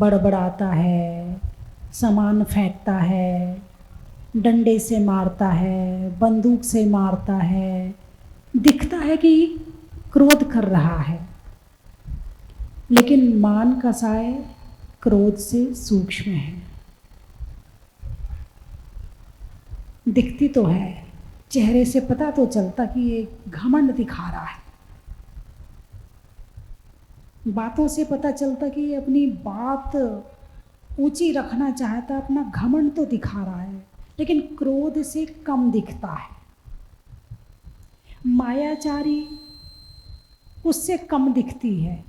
बड़बड़ाता है, सामान फेंकता है, डंडे से मारता है, बंदूक से मारता है, दिखता है कि क्रोध कर रहा है, लेकिन मान का साय क्रोध से सूक्ष्म है। दिखती तो है, चेहरे से पता तो चलता कि ये घमंड दिखा रहा है, बातों से पता चलता कि ये अपनी बात ऊंची रखना चाहता, अपना घमंड तो दिखा रहा है, लेकिन क्रोध से कम दिखता है। मायाचारी उससे कम दिखती है।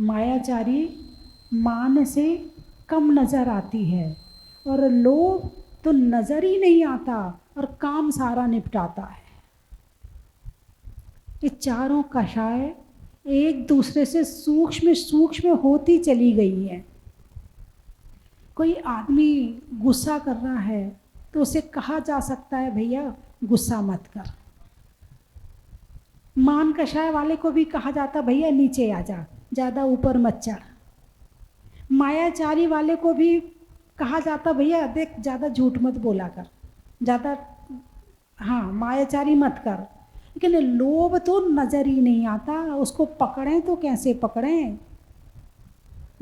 मायाचारी मान से कम नज़र आती है, और लोभ तो नज़र ही नहीं आता और काम सारा निपटाता है। ये चारों कषाय एक दूसरे से सूक्ष्म सूक्ष्म होती चली गई है। कोई आदमी गुस्सा कर रहा है तो उसे कहा जा सकता है भैया गुस्सा मत कर। मान कषाय वाले को भी कहा जाता भैया नीचे आ जा, ज़्यादा ऊपर मत चढ़। मायाचारी वाले को भी कहा जाता भैया देख ज़्यादा झूठ मत बोला कर, ज़्यादा हाँ मायाचारी मत कर। लेकिन लोभ तो नज़र ही नहीं आता, उसको पकड़ें तो कैसे पकड़ें।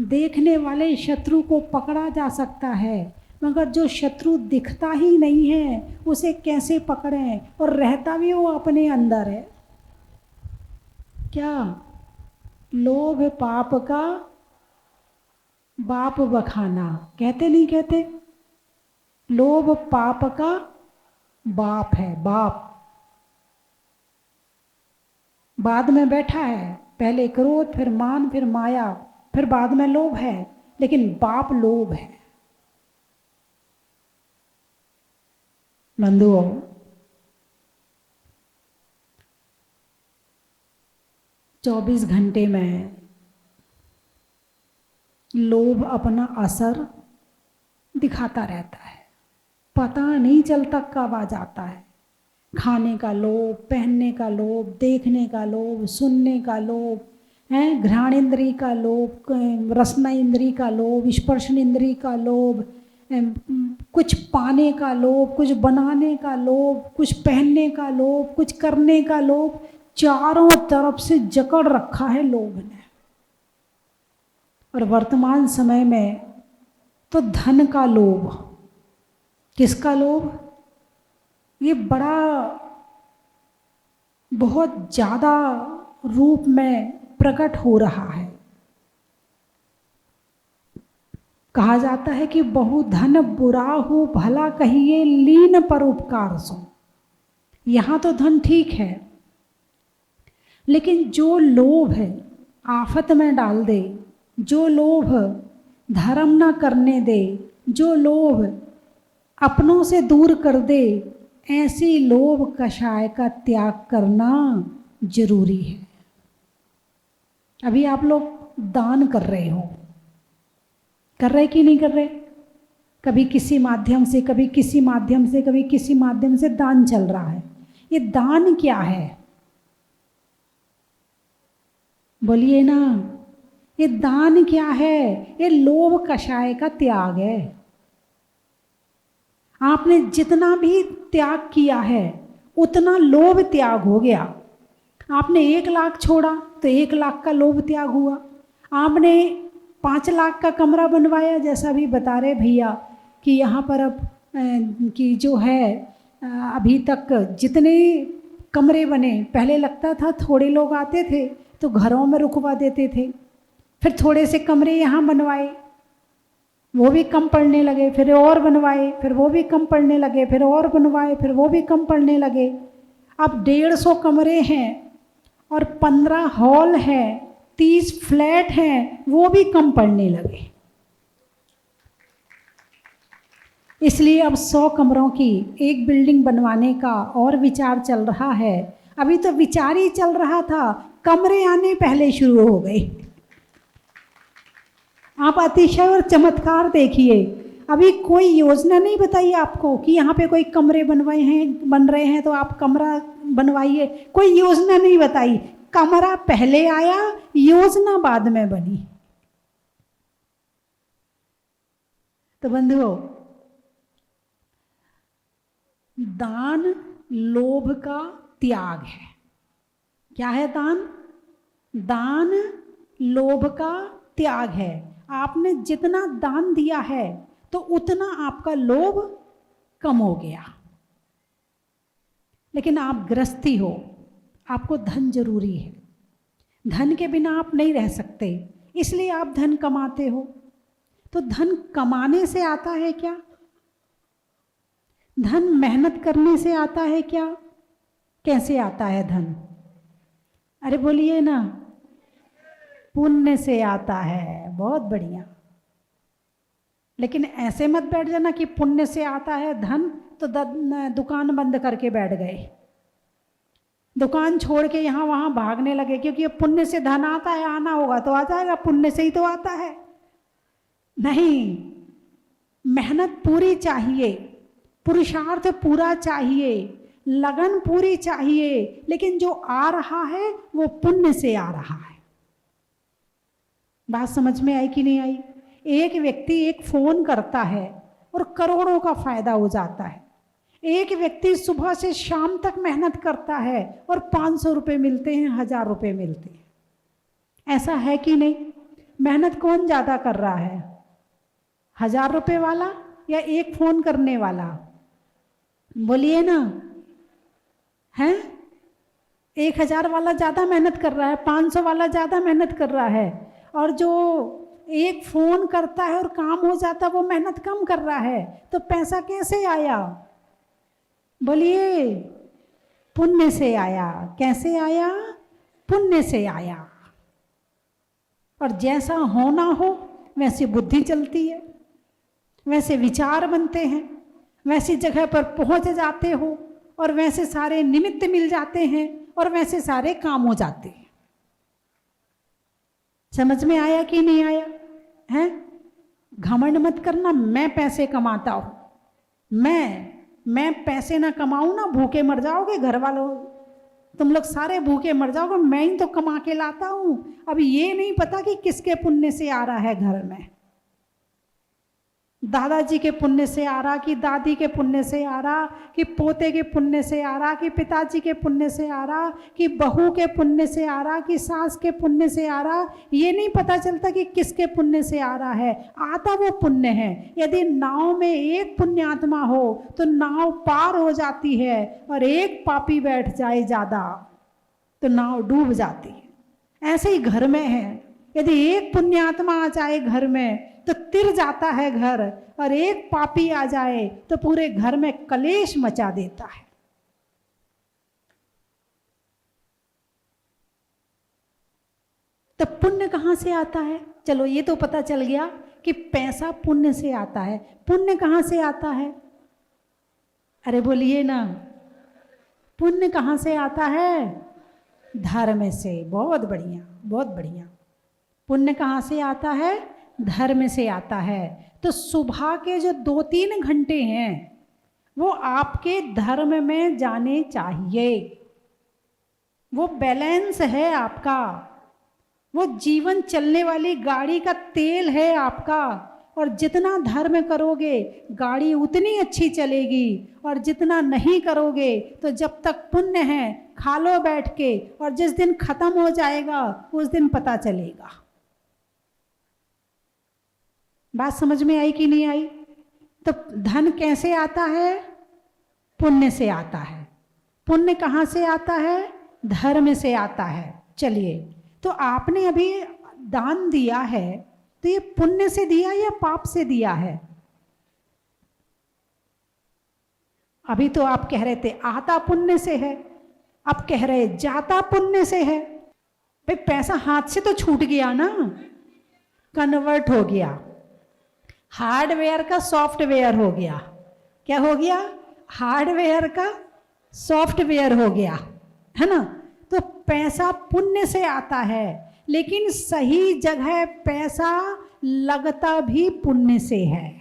देखने वाले शत्रु को पकड़ा जा सकता है, मगर जो शत्रु दिखता ही नहीं है उसे कैसे पकड़ें, और रहता भी वो अपने अंदर है। क्या लोभ पाप का बाप बखाना, कहते नहीं कहते? लोभ पाप का बाप है, बाप। बाद में बैठा है, पहले क्रोध, फिर मान, फिर माया, फिर बाद में लोभ है, लेकिन बाप लोभ है। बंधुओं, चौबीस घंटे में लोभ अपना असर दिखाता रहता है, पता नहीं चलता कब आ जाता है। खाने का लोभ, पहनने का लोभ, देखने का लोभ, सुनने का लोभ है, घ्राण इंद्री का लोभ, रसना इंद्री का लोभ, स्पर्शन इंद्री का लोभ, कुछ पाने का लोभ, कुछ बनाने का लोभ, कुछ पहनने का लोभ, कुछ करने का लोभ, चारों तरफ से जकड़ रखा है लोभ ने। और वर्तमान समय में तो धन का लोभ। किसका लोभ? ये बड़ा बहुत ज़्यादा रूप में प्रकट हो रहा है। कहा जाता है कि बहु धन बुरा हो भला कहिए लीन पर उपकार सो। यहाँ तो धन ठीक है, लेकिन जो लोभ है आफत में डाल दे, जो लोभ धर्म ना करने दे, जो लोभ अपनों से दूर कर दे, ऐसी लोभ कषाय का त्याग करना जरूरी है। अभी आप लोग दान कर रहे हो, कर रहे कि नहीं कर रहे? कभी किसी माध्यम से, कभी किसी माध्यम से, कभी किसी माध्यम से दान चल रहा है। ये दान क्या है? बोलिए ना, ये दान क्या है? ये लोभ कषाय का त्याग है। आपने जितना भी त्याग किया है उतना लोभ त्याग हो गया। आपने 1 लाख छोड़ा तो 1 लाख का लोभ त्याग हुआ। आपने 5 लाख का कमरा बनवाया, जैसा भी बता रहे भैया कि यहाँ पर अब कि जो है अभी तक जितने कमरे बने, पहले लगता था थोड़े लोग आते थे तो घरों में रुकवा देते थे, फिर थोड़े से कमरे यहाँ बनवाए, वो भी कम पड़ने लगे, फिर और बनवाए, फिर वो भी कम पड़ने लगे, फिर और बनवाए, फिर वो भी कम पड़ने लगे। अब 150 कमरे हैं और 15 हॉल हैं, 30 फ्लैट हैं, वो भी कम पड़ने लगे। इसलिए अब 100 कमरों की एक बिल्डिंग बनवाने का और विचार चल रहा है। अभी तो विचार ही चल रहा था, कमरे आने पहले शुरू हो गए। आप अतिशय और चमत्कार देखिए, अभी कोई योजना नहीं बताई आपको कि यहाँ पे कोई कमरे बनवाए हैं, बन रहे हैं तो आप कमरा बनवाइए। कोई योजना नहीं बताई, कमरा पहले आया, योजना बाद में बनी। तो बंधुओं, दान लोभ का त्याग है। क्या है दान? दान लोभ का त्याग है। आपने जितना दान दिया है तो उतना आपका लोभ कम हो गया। लेकिन आप गृहस्थी हो, आपको धन जरूरी है, धन के बिना आप नहीं रह सकते, इसलिए आप धन कमाते हो। तो धन कमाने से आता है क्या? धन मेहनत करने से आता है क्या? कैसे आता है धन? अरे बोलिए ना, पुण्य से आता है। बहुत बढ़िया। लेकिन ऐसे मत बैठ जाना कि पुण्य से आता है धन तो दुकान बंद करके बैठ गए, दुकान छोड़ के यहाँ वहाँ भागने लगे, क्योंकि पुण्य से धन आता है, आना होगा तो आ जाएगा, पुण्य से ही तो आता है। नहीं, मेहनत पूरी चाहिए, पुरुषार्थ पूरा चाहिए, लगन पूरी चाहिए, लेकिन जो आ रहा है वो पुण्य से आ रहा है। बात समझ में आई कि नहीं आई? एक व्यक्ति एक फोन करता है और करोड़ों का फायदा हो जाता है। एक व्यक्ति सुबह से शाम तक मेहनत करता है और 500 रुपये मिलते हैं, 1000 रुपये मिलते हैं। ऐसा है कि नहीं? मेहनत कौन ज़्यादा कर रहा है, 1000 रुपये वाला या एक फोन करने वाला? बोलिए ना, हैं? 1000 वाला ज़्यादा मेहनत कर रहा है, 500 वाला ज़्यादा मेहनत कर रहा है, और जो एक फोन करता है और काम हो जाता है वो मेहनत कम कर रहा है। तो पैसा कैसे आया? बोलिए, पुण्य से आया। कैसे आया? पुण्य से आया। और जैसा होना हो वैसी बुद्धि चलती है, वैसे विचार बनते हैं, वैसी जगह पर पहुंच जाते हो, और वैसे सारे निमित्त मिल जाते हैं, और वैसे सारे काम हो जाते हैं। समझ में आया कि नहीं आया? हैं? घमंड मत करना, मैं पैसे कमाता हूं, मैं पैसे ना कमाऊं ना, भूखे मर जाओगे घर वालों, तुम लोग सारे भूखे मर जाओगे, मैं ही तो कमा के लाता हूं। अब ये नहीं पता कि किसके पुण्य से आ रहा है घर में, दादाजी के पुण्य से आ रहा, कि दादी के पुण्य से आ रहा, कि पोते के पुण्य से आ रहा, कि पिताजी के पुण्य से आ रहा, कि बहू के पुण्य से आ रहा, कि सास के पुण्य से आ रहा। ये नहीं पता चलता कि किसके पुण्य से आ रहा है, आता वो पुण्य है। यदि नाव में एक पुण्यात्मा हो तो नाव पार हो जाती है, और एक पापी बैठ जाए ज़्यादा तो नाव डूब जाती है। ऐसे ही घर में है, यदि एक पुण्यात्मा आ जाए घर में तो तिर जाता है घर, और एक पापी आ जाए तो पूरे घर में कलेश मचा देता है। तो पुण्य कहाँ से आता है? चलो ये तो पता चल गया कि पैसा पुण्य से आता है। पुण्य कहाँ से आता है? अरे बोलिए ना, पुण्य कहाँ से आता है? धर्म से। बहुत बढ़िया, बहुत बढ़िया। पुण्य कहाँ से आता है? धर्म से आता है। तो सुबह के जो 2-3 घंटे हैं वो आपके धर्म में जाने चाहिए। वो बैलेंस है आपका, वो जीवन चलने वाली गाड़ी का तेल है आपका। और जितना धर्म करोगे गाड़ी उतनी अच्छी चलेगी, और जितना नहीं करोगे तो जब तक पुण्य है खा लो बैठ के, और जिस दिन खत्म हो जाएगा उस दिन पता चलेगा। बात समझ में आई कि नहीं आई? तो धन कैसे आता है? पुण्य से आता है। पुण्य कहाँ से आता है? धर्म से आता है। चलिए, तो आपने अभी दान दिया है तो ये पुण्य से दिया या पाप से दिया है? अभी तो आप कह रहे थे आता पुण्य से है, अब कह रहे जाता पुण्य से है। भाई पैसा हाथ से तो छूट गया ना, कन्वर्ट हो गया, हार्डवेयर का सॉफ्टवेयर हो गया। क्या हो गया? हार्डवेयर का सॉफ्टवेयर हो गया, है ना? तो पैसा पुण्य से आता है, लेकिन सही जगह पैसा लगता भी पुण्य से है।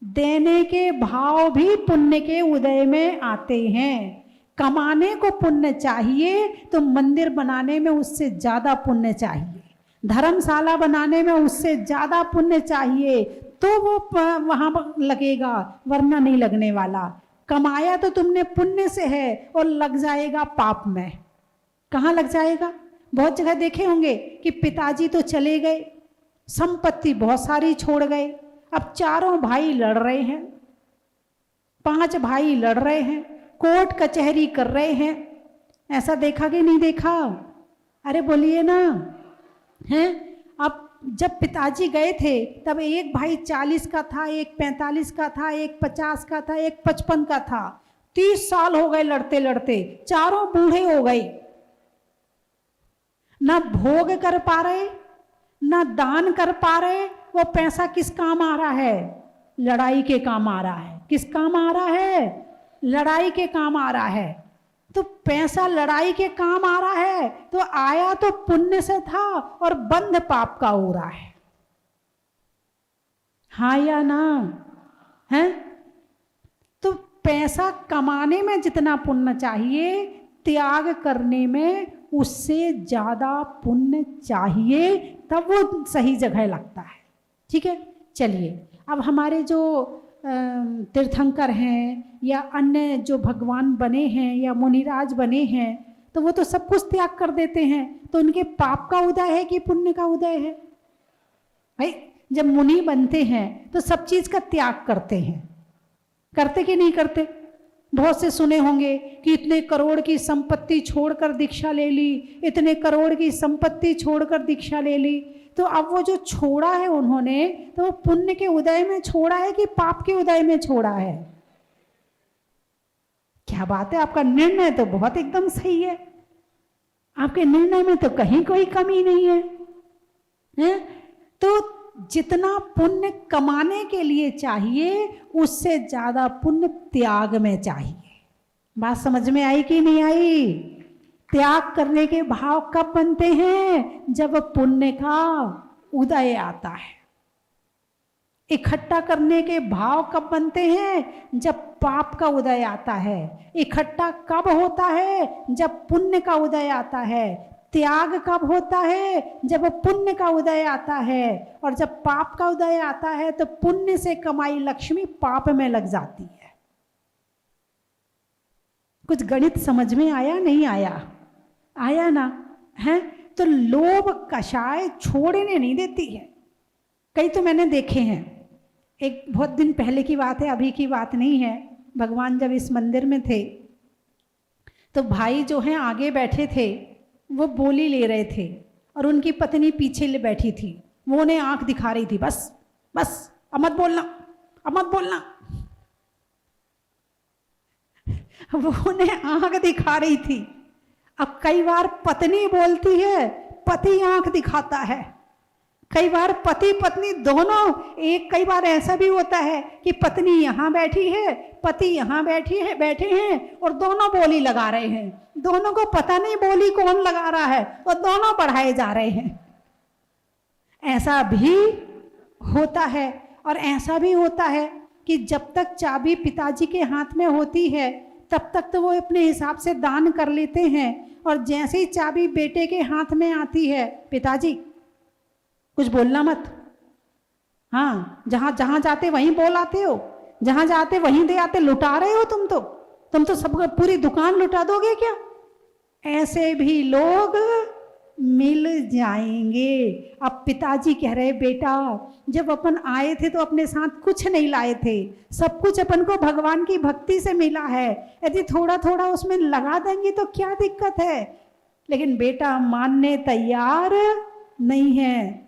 देने के भाव भी पुण्य के उदय में आते हैं। कमाने को पुण्य चाहिए तो मंदिर बनाने में उससे ज़्यादा पुण्य चाहिए, धर्मशाला बनाने में उससे ज़्यादा पुण्य चाहिए, तो वो वहां लगेगा, वरना नहीं लगने वाला। कमाया तो तुमने पुण्य से है और लग जाएगा पाप में। कहाँ लग जाएगा? बहुत जगह देखे होंगे कि पिताजी तो चले गए, संपत्ति बहुत सारी छोड़ गए, अब चारों भाई लड़ रहे हैं, 5 भाई लड़ रहे हैं, कोर्ट कचहरी कर रहे हैं। ऐसा देखा कि नहीं देखा? अरे बोलिए ना, हैं? अब जब पिताजी गए थे तब एक भाई 40 का था, एक 45 का था, एक 50 का था, एक 55 का था। 30 साल हो गए लड़ते लड़ते, चारों बूढ़े हो गए, ना भोग कर पा रहे, ना दान कर पा रहे। वो पैसा किस काम आ रहा है? लड़ाई के काम आ रहा है। किस काम आ रहा है? लड़ाई के काम आ रहा है। तो पैसा लड़ाई के काम आ रहा है, तो आया तो पुण्य से था और बंध पाप का हो रहा है। हाँ या ना? है? तो पैसा कमाने में जितना पुण्य चाहिए, त्याग करने में उससे ज्यादा पुण्य चाहिए, तब वो सही जगह लगता है। ठीक है, चलिए अब हमारे जो तीर्थंकर हैं या अन्य जो भगवान बने हैं या मुनिराज बने हैं, तो वो तो सब कुछ त्याग कर देते हैं। तो उनके पाप का उदय है कि पुण्य का उदय है? भाई जब मुनि बनते हैं तो सब चीज का त्याग करते हैं, करते कि नहीं करते? बहुत से सुने होंगे कि इतने करोड़ की संपत्ति छोड़कर दीक्षा ले ली, इतने करोड़ की संपत्ति छोड़कर दीक्षा ले ली। तो अब वो जो छोड़ा है उन्होंने, तो वो पुण्य के उदय में छोड़ा है कि पाप के उदय में छोड़ा है? क्या बात है, आपका निर्णय तो बहुत एकदम सही है। आपके निर्णय में तो कहीं कोई कमी नहीं है? तो जितना पुण्य कमाने के लिए चाहिए, उससे ज्यादा पुण्य त्याग में चाहिए। बात समझ में आई कि नहीं आई? त्याग करने के भाव कब बनते हैं? जब पुण्य का उदय आता है। इकट्ठा करने के भाव कब बनते हैं? जब पाप का उदय आता है। इकट्ठा कब होता है? जब पुण्य का उदय आता है। त्याग कब होता है? जब पुण्य का उदय आता है। और जब पाप का उदय आता है तो पुण्य से कमाई लक्ष्मी पाप में लग जाती है। कुछ गणित समझ में आया नहीं आया? आया ना? है? तो लोभ कषाय छोड़ने नहीं देती है। कई तो मैंने देखे हैं, एक बहुत दिन पहले की बात है, अभी की बात नहीं है। भगवान जब इस मंदिर में थे तो भाई जो हैं आगे बैठे थे, वो बोली ले रहे थे और उनकी पत्नी पीछे ले बैठी थी। वो उन्हें आंख दिखा रही थी, बस बस अब मत बोलना, अब मत बोलना। वो उन्हें आंख दिखा रही थी। अब कई बार पत्नी बोलती है, पति आंख दिखाता है। कई बार पति पत्नी दोनों एक, कई बार ऐसा भी होता है कि पत्नी यहाँ बैठी है, पति यहाँ बैठे हैं और दोनों बोली लगा रहे हैं। दोनों को पता नहीं बोली कौन लगा रहा है और दोनों बढ़ाए जा रहे हैं। ऐसा भी होता है। और ऐसा भी होता है कि जब तक चाबी पिताजी के हाथ में होती है तब तक तो वो अपने हिसाब से दान कर लेते हैं, और जैसे ही चाबी बेटे के हाथ में आती है, पिताजी कुछ बोलना मत, हाँ जहां जहां जाते वहीं बोल आते हो, जहां जाते वहीं दे आते, लुटा रहे हो तुम तो सब पूरी दुकान लुटा दोगे क्या? ऐसे भी लोग मिल जाएंगे। अब पिताजी कह रहे, बेटा जब अपन आए थे तो अपने साथ कुछ नहीं लाए थे, सब कुछ अपन को भगवान की भक्ति से मिला है, यदि थोड़ा थोड़ा उसमें लगा देंगे तो क्या दिक्कत है? लेकिन बेटा मानने तैयार नहीं है।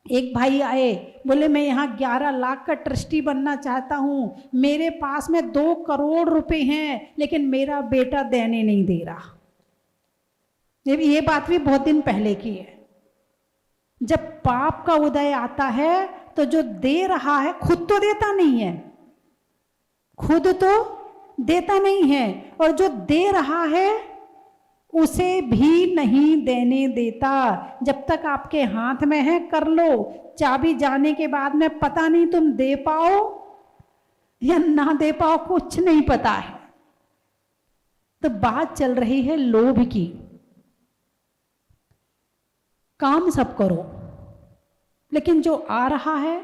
एक भाई आए, बोले मैं यहाँ 11 लाख का ट्रस्टी बनना चाहता हूँ, मेरे पास में 2 करोड़ रुपए हैं, लेकिन मेरा बेटा देने नहीं दे रहा। ये बात भी बहुत दिन पहले की है। जब पाप का उदय आता है तो जो दे रहा है खुद तो देता नहीं है, खुद तो देता नहीं है, और जो दे रहा है उसे भी नहीं देने देता। जब तक आपके हाथ में है कर लो, चाबी जाने के बाद में पता नहीं तुम दे पाओ या ना दे पाओ, कुछ नहीं पता है। तो बात चल रही है लोभ की। काम सब करो, लेकिन जो आ रहा है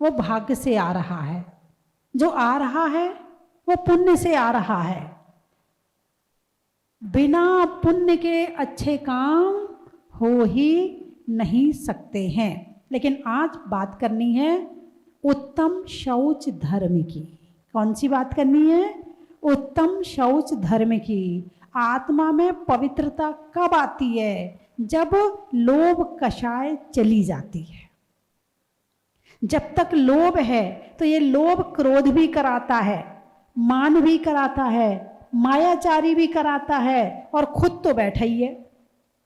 वो भाग्य से आ रहा है, जो आ रहा है वो पुण्य से आ रहा है। बिना पुण्य के अच्छे काम हो ही नहीं सकते हैं। लेकिन आज बात करनी है उत्तम शौच धर्म की। कौन सी बात करनी है? उत्तम शौच धर्म की। आत्मा में पवित्रता कब आती है? जब लोभ कषाय चली जाती है। जब तक लोभ है तो ये लोभ क्रोध भी कराता है, मान भी कराता है, मायाचारी भी कराता है, और खुद तो बैठा ही है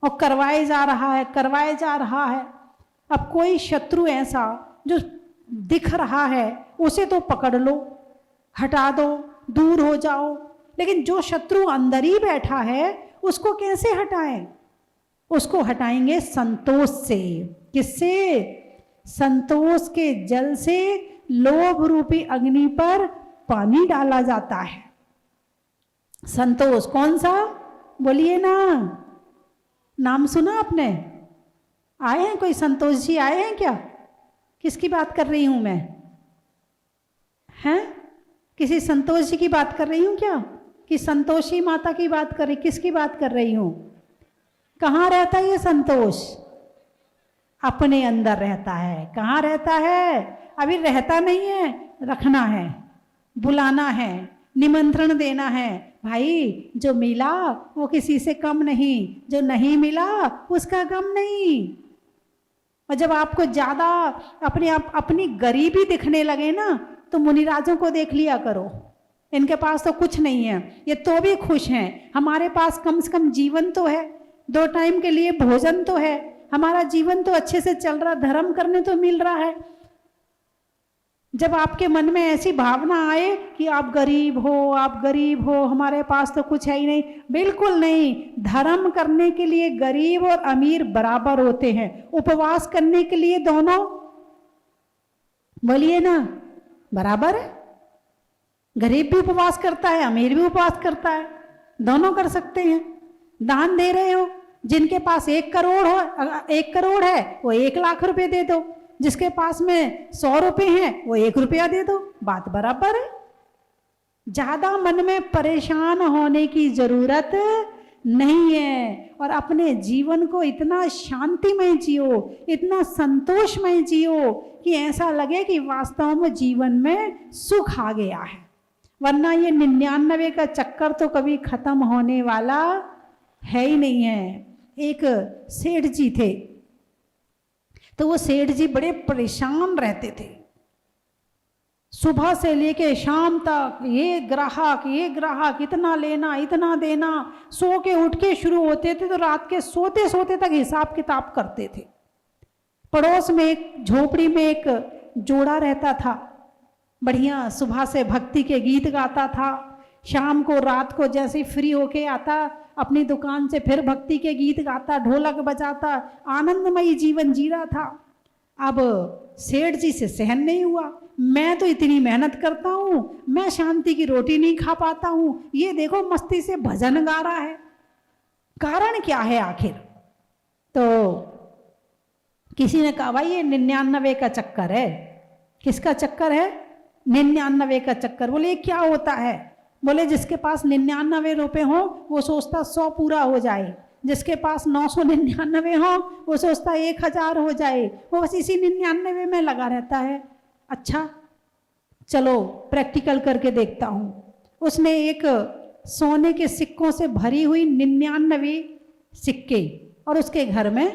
और करवाए जा रहा है, करवाए जा रहा है। अब कोई शत्रु ऐसा जो दिख रहा है उसे तो पकड़ लो, हटा दो, दूर हो जाओ। लेकिन जो शत्रु अंदर ही बैठा है उसको कैसे हटाएं? उसको हटाएंगे संतोष से। किससे? संतोष के जल से लोभ रूपी अग्नि पर पानी डाला जाता है। संतोष कौन सा? बोलिए ना, नाम सुना आपने? आए हैं कोई संतोष जी? आए हैं क्या? किसकी बात कर रही हूं मैं? हैं? किसी संतोष जी की बात कर रही हूं क्या? कि संतोषी माता की बात कर रही? किसकी बात कर रही हूं? कहाँ रहता है ये संतोष? अपने अंदर रहता है। कहाँ रहता है? अभी रहता नहीं है, रखना है, बुलाना है, निमंत्रण देना है। भाई जो मिला वो किसी से कम नहीं, जो नहीं मिला उसका गम नहीं। और जब आपको ज्यादा अपनी गरीबी दिखने लगे ना, तो मुनिराजों को देख लिया करो। इनके पास तो कुछ नहीं है, ये तो भी खुश हैं। हमारे पास कम से कम जीवन तो है, 2 टाइम के लिए भोजन तो है, हमारा जीवन तो अच्छे से चल रहा, धर्म करने तो मिल रहा है। जब आपके मन में ऐसी भावना आए कि आप गरीब हो, आप गरीब हो, हमारे पास तो कुछ है ही नहीं, बिल्कुल नहीं। धर्म करने के लिए गरीब और अमीर बराबर होते हैं। उपवास करने के लिए दोनों, बोलिए ना, बराबर है। गरीब भी उपवास करता है, अमीर भी उपवास करता है, दोनों कर सकते हैं। दान दे रहे हो, जिनके पास 1 करोड़ हो, 1 करोड़ है वो 1 लाख रुपए दे दो, जिसके पास में 100 रुपए हैं वो 1 रुपया दे दो, बात बराबर है। ज्यादा मन में परेशान होने की जरूरत नहीं है। और अपने जीवन को इतना शांतिमय जियो, इतना संतोषमय जियो कि ऐसा लगे कि वास्तव में जीवन में सुख आ गया है। वरना ये 99 का चक्कर तो कभी खत्म होने वाला है ही नहीं है। एक सेठ जी थे, तो वो सेठ जी बड़े परेशान रहते थे। सुबह से लेके शाम तक ये ग्राहक, इतना लेना, इतना देना। सो के उठ के शुरू होते थे तो रात के सोते सोते तक हिसाब किताब करते थे। पड़ोस में एक झोपड़ी में एक जोड़ा रहता था, बढ़िया सुबह से भक्ति के गीत गाता था, शाम को रात को जैसे ही फ्री होके आता अपनी दुकान से फिर भक्ति के गीत गाता, ढोलक बजाता, आनंदमयी जीवन जी रहा था। अब सेठ जी से सहन नहीं हुआ, मैं तो इतनी मेहनत करता हूँ, मैं शांति की रोटी नहीं खा पाता हूँ, ये देखो मस्ती से भजन गा रहा है, कारण क्या है आखिर? तो किसी ने कहा भाई ये 99 का चक्कर है। किसका चक्कर है? 99 का चक्कर। बोले क्या होता है? बोले जिसके पास 99 रुपए हो वो सोचता 100 पूरा हो जाए, जिसके पास 999 हो वो सोचता 1000 हो जाए, वो बस इसी 99 में लगा रहता है। अच्छा चलो प्रैक्टिकल करके देखता हूँ। उसने एक सोने के सिक्कों से भरी हुई 99 सिक्के और उसके घर में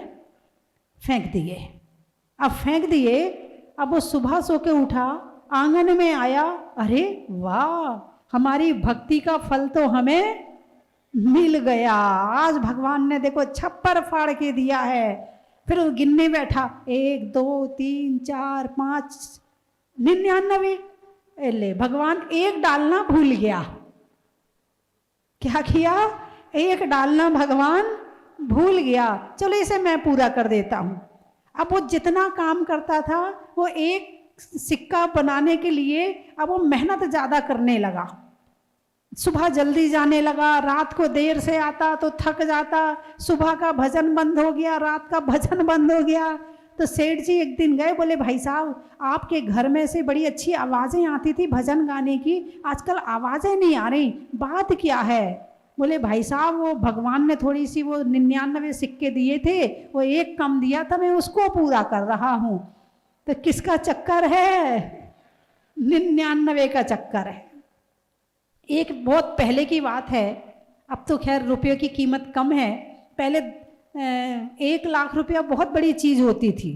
फेंक दिए। अब फेंक दिए, अब वो सुबह सो के उठा, आंगन में आया, अरे वाह हमारी भक्ति का फल तो हमें मिल गया, आज भगवान ने देखो छप्पर फाड़ के दिया है। फिर वो गिनने बैठा, 1 2 3 4 5 99। ले भगवान एक डालना भूल गया। क्या किया? एक डालना भगवान भूल गया, चलो इसे मैं पूरा कर देता हूं। अब वो जितना काम करता था वो एक सिक्का बनाने के लिए अब वो मेहनत ज्यादा करने लगा। सुबह जल्दी जाने लगा, रात को देर से आता तो थक जाता, सुबह का भजन बंद हो गया, रात का भजन बंद हो गया, तो सेठ जी एक दिन गए, बोले भाई साहब आपके घर में से बड़ी अच्छी आवाज़ें आती थी भजन गाने की, आजकल आवाज़ें नहीं आ रही, बात क्या है? बोले भाई साहब वो भगवान ने थोड़ी सी वो 99 सिक्के दिए थे, वो एक कम दिया था, मैं उसको पूरा कर रहा हूँ। तो किसका चक्कर है? 99 का चक्कर है। एक बहुत पहले की बात है, अब तो खैर रुपये की कीमत कम है, पहले 1 लाख रुपया बहुत बड़ी चीज होती थी।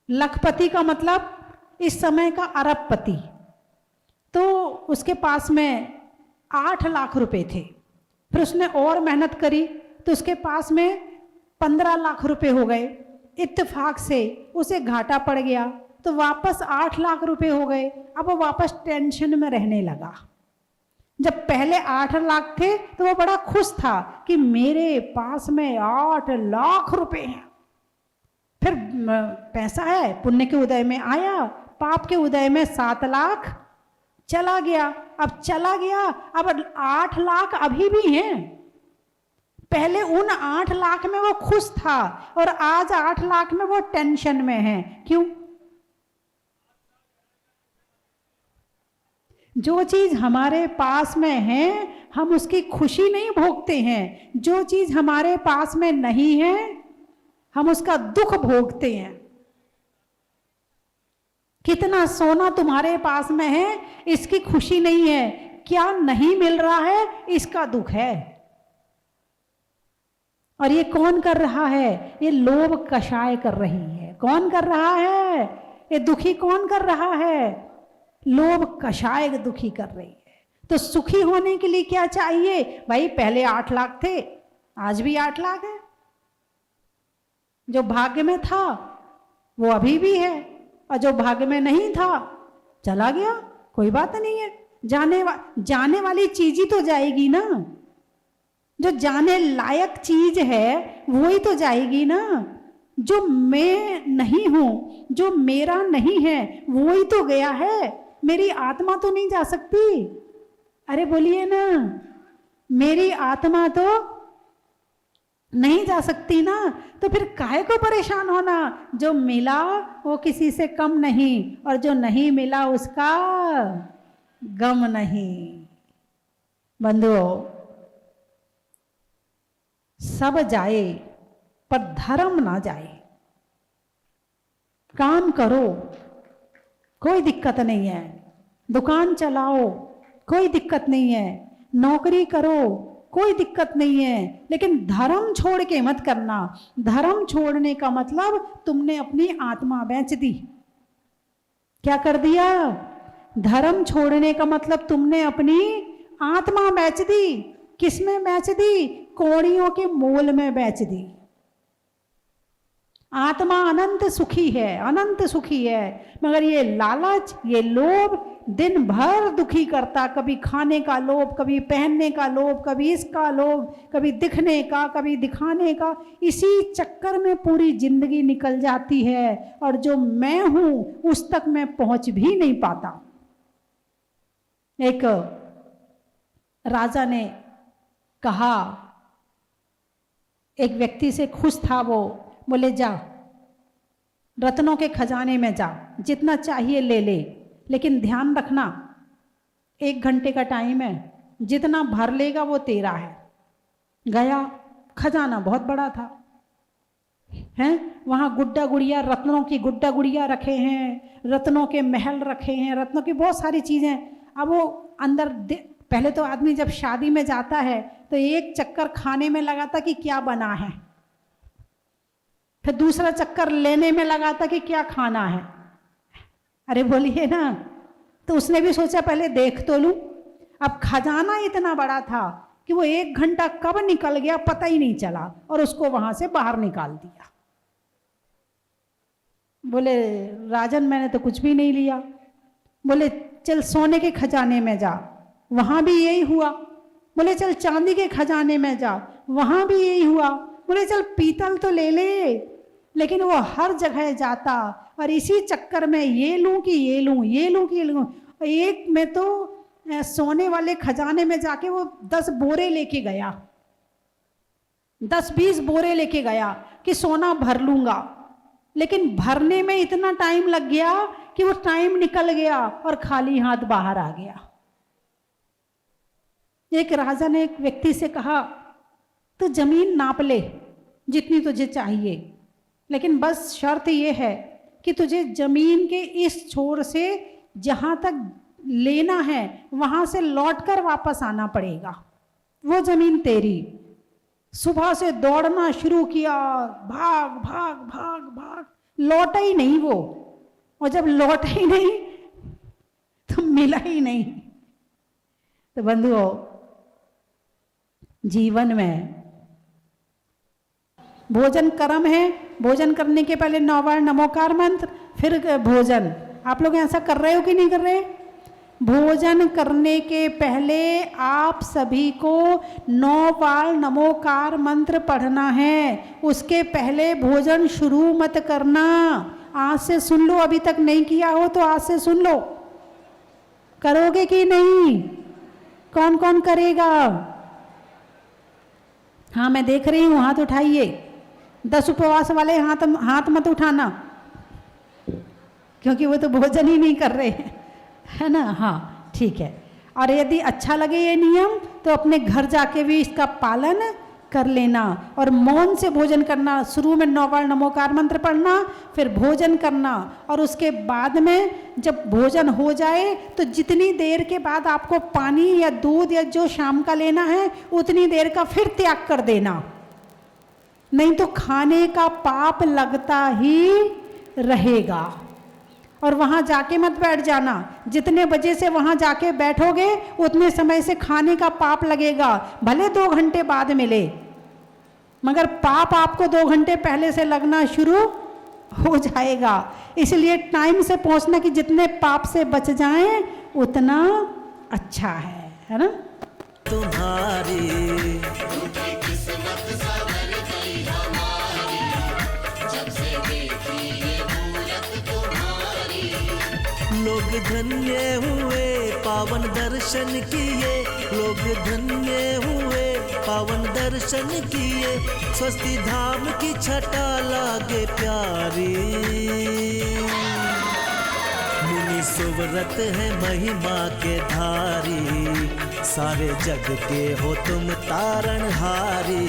लखपति का मतलब इस समय का अरबपति। तो उसके पास में 8 लाख रुपए थे। फिर उसने और मेहनत करी तो उसके पास में 15 लाख रुपए हो गए। इत्तेफाक से उसे घाटा पड़ गया तो वापस 8 लाख रुपए हो गए। अब वो वापस टेंशन में रहने लगा। जब पहले 8 लाख थे तो वो बड़ा खुश था कि मेरे पास में 8 लाख रुपए हैं। फिर पैसा है, पुण्य के उदय में आया, पाप के उदय में 7 लाख चला गया। अब चला गया, अब 8 लाख अभी भी हैं। पहले उन 8 लाख में वो खुश था और आज 8 लाख में वो टेंशन में है। क्यों? जो चीज हमारे पास में है हम उसकी खुशी नहीं भोगते हैं, जो चीज हमारे पास में नहीं है हम उसका दुख भोगते हैं। कितना सोना तुम्हारे पास में है इसकी खुशी नहीं है, क्या नहीं मिल रहा है इसका दुख है। और ये कौन कर रहा है? ये लोभ कषाय कर रही है। कौन कर रहा है? ये दुखी कौन कर रहा है? लोभ कषाय दुखी कर रही है। तो सुखी होने के लिए क्या चाहिए भाई? पहले 8 लाख थे, आज भी 8 लाख है। जो भाग्य में था वो अभी भी है, और जो भाग्य में नहीं था चला गया, कोई बात नहीं है। जाने वाली चीज ही तो जाएगी ना। जो जाने लायक चीज है वो ही तो जाएगी ना। जो मैं नहीं हूं, जो मेरा नहीं है वो ही तो गया है। मेरी आत्मा तो नहीं जा सकती। अरे बोलिए ना, मेरी आत्मा तो नहीं जा सकती ना। तो फिर काहे को परेशान होना? जो मिला वो किसी से कम नहीं, और जो नहीं मिला उसका गम नहीं। बंधुओं, सब जाए पर धर्म ना जाए। काम करो, कोई दिक्कत नहीं है। दुकान चलाओ, कोई दिक्कत नहीं है। नौकरी करो, कोई दिक्कत नहीं है। लेकिन धर्म छोड़ के मत करना। धर्म छोड़ने का मतलब तुमने अपनी आत्मा बेच दी। क्या कर दिया? धर्म छोड़ने का मतलब तुमने अपनी आत्मा बेच दी। किसमें बेच दी? कौड़ियों के मोल में बेच दी। आत्मा अनंत सुखी है, अनंत सुखी है, मगर ये लालच, ये लोभ दिन भर दुखी करता। कभी खाने का लोभ, कभी पहनने का लोभ, कभी इसका लोभ, कभी दिखने का, कभी दिखाने का। इसी चक्कर में पूरी जिंदगी निकल जाती है, और जो मैं हूं उस तक मैं पहुंच भी नहीं पाता। एक राजा ने कहा, एक व्यक्ति से खुश था वो, बोले जा रत्नों के खजाने में जा, जितना चाहिए ले ले, लेकिन ध्यान रखना 1 घंटे का टाइम है, जितना भर लेगा वो तेरा है। गया, खजाना बहुत बड़ा था, हैं वहाँ गुड्डा गुड़िया, रत्नों की गुड्डा गुड़िया रखे हैं, रत्नों के महल रखे हैं, रत्नों की बहुत सारी चीज़ें। अब वो अंदर पहले तो आदमी जब शादी में जाता है तो एक चक्कर खाने में लगाता कि क्या बना है, फिर दूसरा चक्कर लेने में लगाता कि क्या खाना है। अरे बोलिए ना। तो उसने भी सोचा पहले देख तो लूं। अब खजाना इतना बड़ा था कि वो 1 घंटा कब निकल गया पता ही नहीं चला, और उसको वहां से बाहर निकाल दिया। बोले राजन मैंने तो कुछ भी नहीं लिया। बोले चल सोने के खजाने में जा, वहां भी यही हुआ। बोले चल चांदी के खजाने में जा, वहां भी यही हुआ। बोले चल पीतल तो ले ले, लेकिन वो हर जगह जाता, और इसी चक्कर में ये लूं कि ये लूं, ये लूं कि ये लूं। एक में तो सोने वाले खजाने में जाके वो 10 बोरे लेके गया, 10-20 बोरे लेके गया कि सोना भर लूंगा, लेकिन भरने में इतना टाइम लग गया कि वो टाइम निकल गया और खाली हाथ बाहर आ गया। एक राजा ने एक व्यक्ति से कहा, तो जमीन नाप ले जितनी तुझे चाहिए, लेकिन बस शर्त ये है कि तुझे जमीन के इस छोर से जहां तक लेना है वहां से लौटकर वापस आना पड़ेगा, वो जमीन तेरी। सुबह से दौड़ना शुरू किया, भाग भाग भाग भाग, लौटा ही नहीं वो, और जब लौटा ही नहीं तो मिला ही नहीं। तो बंधुओं, जीवन में भोजन कर्म है, भोजन करने के पहले 9 बार नमोकार मंत्र, फिर भोजन। आप लोग ऐसा कर रहे हो कि नहीं कर रहे? भोजन करने के पहले आप सभी को 9 बार नमोकार मंत्र पढ़ना है। उसके पहले भोजन शुरू मत करना। आज से सुन लो, अभी तक नहीं किया हो तो आज से सुन लो। करोगे कि नहीं? कौन कौन करेगा? हाँ, मैं देख रही हूँ, हाथ उठाइए। 10 उपवास वाले हाथ मत उठाना, क्योंकि वो तो भोजन ही नहीं कर रहे हैं, है ना? हाँ, ठीक है। और यदि अच्छा लगे ये नियम तो अपने घर जाके भी इसका पालन कर लेना और मौन से भोजन करना। शुरू में 9 बार नमोकार मंत्र पढ़ना, फिर भोजन करना, और उसके बाद में जब भोजन हो जाए तो जितनी देर के बाद आपको पानी या दूध या जो शाम का लेना है उतनी देर का फिर त्याग कर देना, नहीं तो खाने का पाप लगता ही रहेगा। और वहाँ जाके मत बैठ जाना, जितने बजे से वहाँ जाके बैठोगे उतने समय से खाने का पाप लगेगा, भले 2 घंटे बाद मिले, मगर पाप आपको 2 घंटे पहले से लगना शुरू हो जाएगा। इसलिए टाइम से पहुँचना कि जितने पाप से बच जाएं उतना अच्छा है ना? तुम्हारी लोग धन्य हुए पावन दर्शन किए, लोग धन्य हुए पावन दर्शन किए, स्वस्ति धाम की छटा लागे प्यारी। मुनि सुव्रत है महिमा के धारी, सारे जग के हो तुम तारणहारी।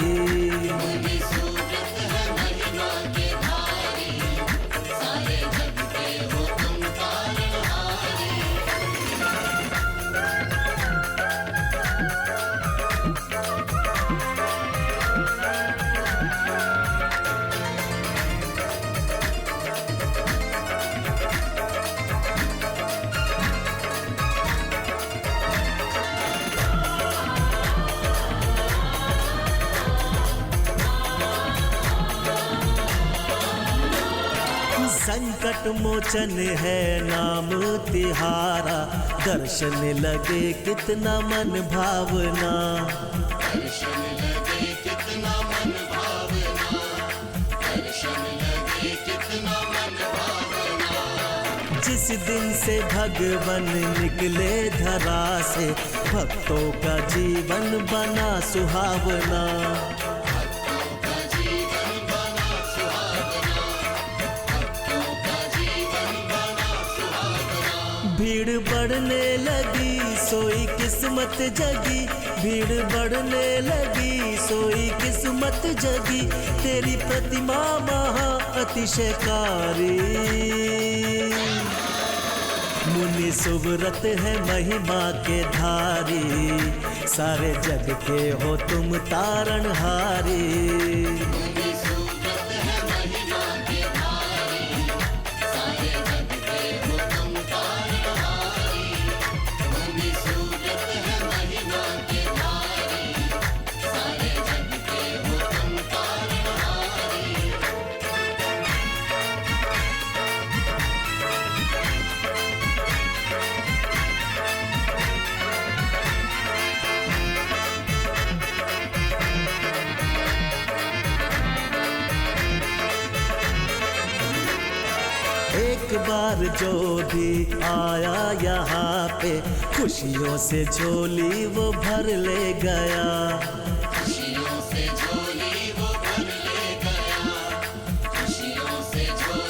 संकट मोचन है नाम तिहारा, दर्शन लगे कितना मन भावना। दर्शन लगे कितना मन भावना, दर्शन लगे कितना मन भावना। जिस दिन से भगवन निकले धरा से, भक्तों का जीवन बना सुहावना। भीड़ बढ़ने लगी सोई किस्मत जगी, भीड़ बढ़ने लगी सोई किस्मत जगी, तेरी प्रतिमा महा अतिशयकारी। मुनि सुव्रत है महिमा के धारी, सारे जग के हो तुम तारणहारी। एक बार जो भी आया यहाँ पे, खुशियों से झोली वो भर ले गया। खुशियों से झोली वो भर ले गया, खुशियों से झोली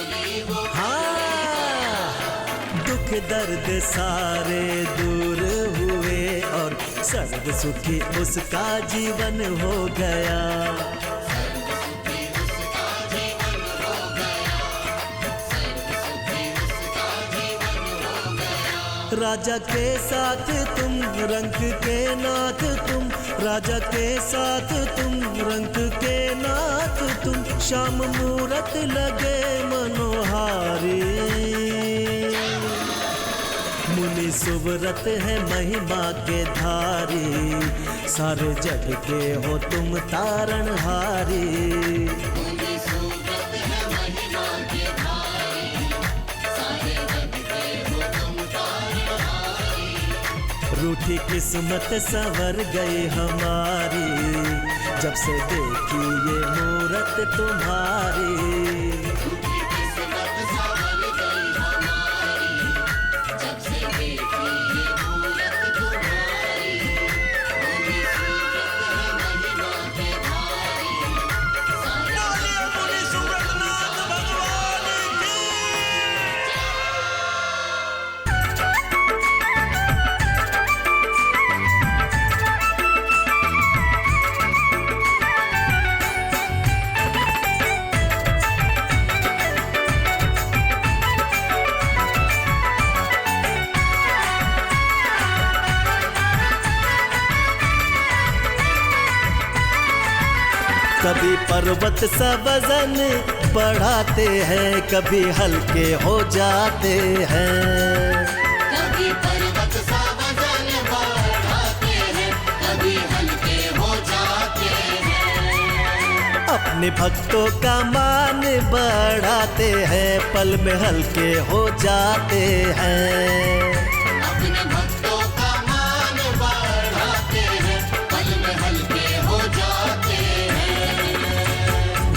दुख दर्द सारे दूर हुए और सर्व सुखी उसका जीवन हो गया। राजा के साथ तुम रंग के नाथ तुम, राजा के साथ तुम रंग के नाथ तुम, श्याम मूरत लगे मनोहारी। मुनि सुव्रत है महिमा के धारी, सारे जग के हो तुम तारणहारी। रूठी किस्मत संवर गई हमारी, जब से देखी ये मूरत तुम्हारी। रूठी किस्मत संवर गई हमारी, जब से देखी ये मूरत तुम्हारी। मुनि सूरत है महिमा के धारी, सारे मुनि सुव्रतनाथ भगवान की। कभी पर्वत सा वजन बढ़ाते हैं, कभी हल्के हो जाते हैं। कभी पर्वत सा वजन बढ़ाते हैं, कभी हल्के हो जाते हैं। अपने भक्तों का मान बढ़ाते हैं, पल में हल्के हो जाते हैं। अपने भक्तों का मान बढ़ाते हैं, पल में हल्के हो जाते हैं।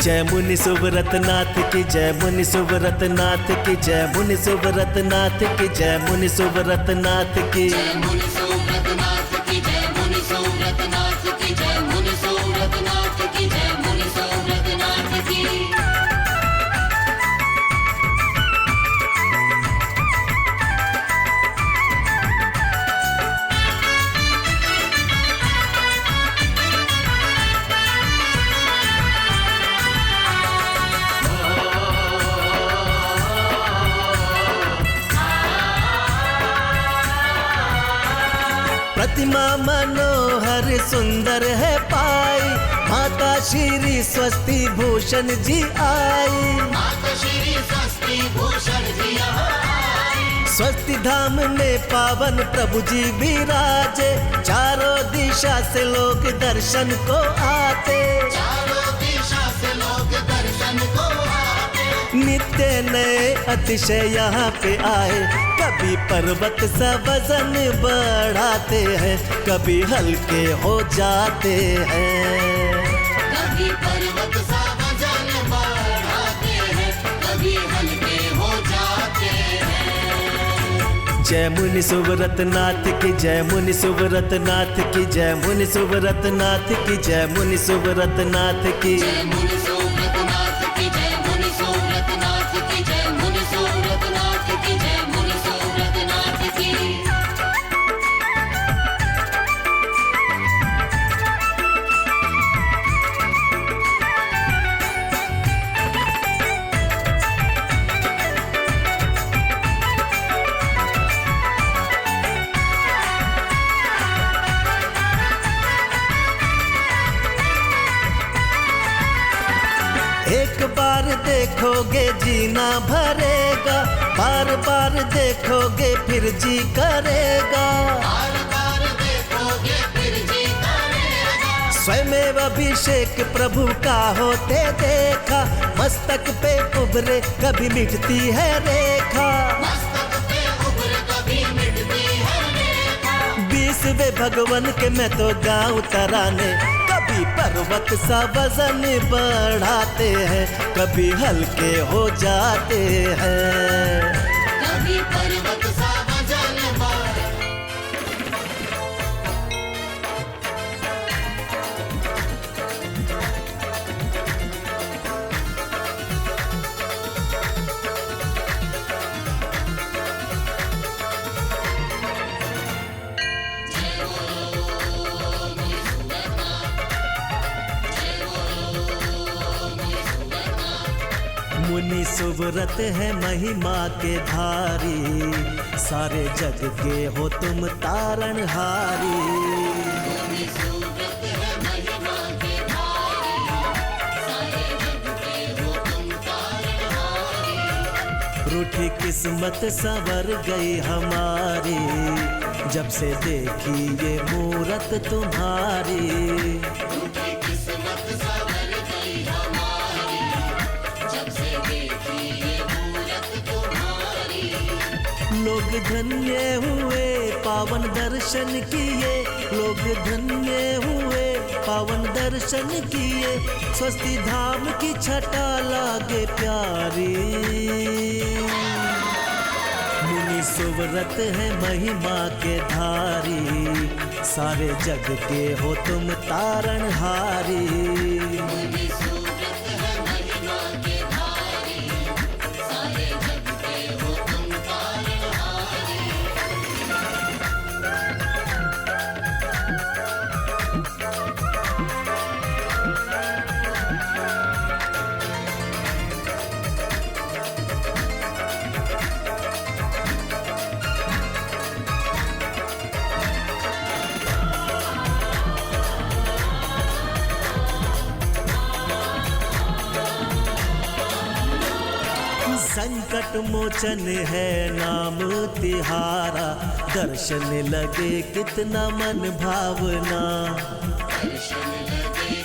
जय मुनि सुव्रतनाथ की, जय मुनि सुव्रतनाथ की, जय मुनि सुव्रतनाथ की, जय मुनि सुव्रतनाथ की। जय मुनि सुव्रतनाथ की, जय मुनि सुव्रतनाथ की, जय मुनि सुव्रतनाथ की, जय मुनि सुव्रतनाथ की। प्रतिमा मनोहर सुंदर है पाई, माता श्री स्वस्ति भूषण जी आई। माता श्री स्वस्ति भूषण जी आई। स्वस्ति धाम में पावन प्रभु जी विराजे, चारों दिशा से लोग दर्शन को आते। चारों दिशा से लोग दर्शन को आते। नित्य नए अतिशय यहाँ पे आए, कभी पर्वत सा वजन बढ़ाते हैं, कभी हल्के हो जाते हैं। कभी पर्वत सा वजन बढ़ाते हैं, कभी हल्के हो जाते हैं। जय मुनि सुव्रतनाथ की, जय मुनि सुव्रतनाथ की, जय मुनि सुव्रतनाथ की, जय मुनि सुव्रतनाथ की। जय मुनि सुव्रतनाथ की, जय मुनि सुव्रतनाथ की, जय मुनि सुव्रतनाथ की, जय मुनि सुव्रतनाथ की। एक बार देखोगे जीना भरेगा, बार बार देखोगे फिर जी करेगा। बार बार देखोगे फिर जी करेगा। स्वयं अभिषेक प्रभु का होते देखा, मस्तक पे उभरे कभी मिटती है रेखा। मस्तक पे उभर कभी मिटती है रेखा। 20वें भगवान के मैं तो गाँव तराने, कभी पर्वत सा वजन बढ़ाते हैं, कभी हल्के हो जाते हैं। कभी पर्वत सा वजन बढ़ मुनि सुव्रत है महिमा के धारी, सारे जग के हो तुम तारणहारी। मुनि सुव्रत है महिमा के धारी, सारे जग के हो तुम तारणहारी। रूठी किस्मत संवर गई हमारी, जब से देखी ये मूरत तुम्हारी। रूठी किस्मत संवर गई हमारी, जब से देखी ये मूरत तुम्हारी। लोग धन्य हुए पावन दर्शन किए, लोग धन्य हुए पावन दर्शन किए। स्वस्ति धाम की छटा लागे प्यारी, मुनि सुव्रत है महिमा के धारी, सारे जग के हो तुम तारणहारी। मुनि सुव्रत है महिमा के धारी, सारे जग के हो तुम तारणहारी। संकट मोचन है नाम तिहारा, दर्शन लगे कितना मन भावना। दर्शन लगे